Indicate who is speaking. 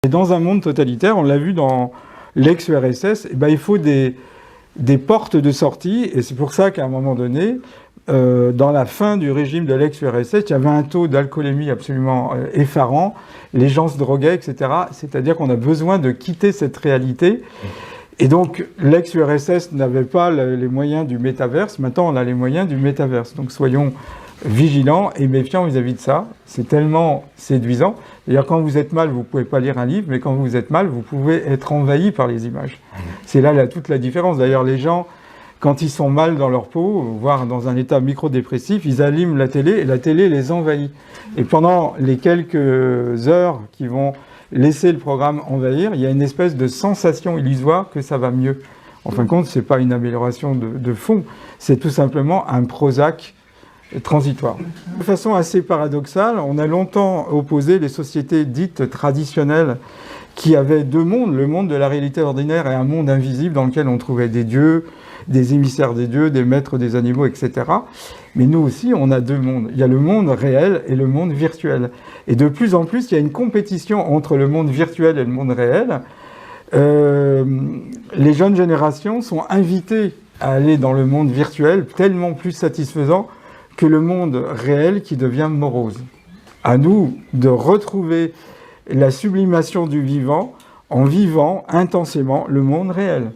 Speaker 1: Et dans un monde totalitaire, on l'a vu dans l'ex-URSS, il faut des portes de sortie, et c'est pour ça qu'à un moment donné, dans la fin du régime de l'ex-URSS, il y avait un taux d'alcoolémie absolument effarant, les gens se droguaient, etc. C'est-à-dire qu'on a besoin de quitter cette réalité. Et donc, l'ex-URSS n'avait pas les moyens du métaverse, maintenant on a les moyens du métaverse. Donc soyons vigilants et méfiants vis-à-vis de ça. C'est tellement séduisant. D'ailleurs, quand vous êtes mal, vous ne pouvez pas lire un livre, mais quand vous êtes mal, vous pouvez être envahi par les images. C'est là toute la différence. D'ailleurs, les gens, quand ils sont mal dans leur peau, voire dans un état micro-dépressif, ils allument la télé et la télé les envahit. Et pendant les quelques heures qui vont laisser le programme envahir, il y a une espèce de sensation illusoire que ça va mieux. En fin de compte, ce n'est pas une amélioration de fond, c'est tout simplement un Prozac transitoire. De façon assez paradoxale, on a longtemps opposé les sociétés dites traditionnelles qui avaient deux mondes, le monde de la réalité ordinaire et un monde invisible dans lequel on trouvait des dieux, des émissaires des dieux, des maîtres des animaux, etc. Mais nous aussi, on a deux mondes. Il y a le monde réel et le monde virtuel. Et de plus en plus, il y a une compétition entre le monde virtuel et le monde réel. Les jeunes générations sont invitées à aller dans le monde virtuel, tellement plus satisfaisant que le monde réel qui devient morose. À nous de retrouver la sublimation du vivant en vivant intensément le monde réel.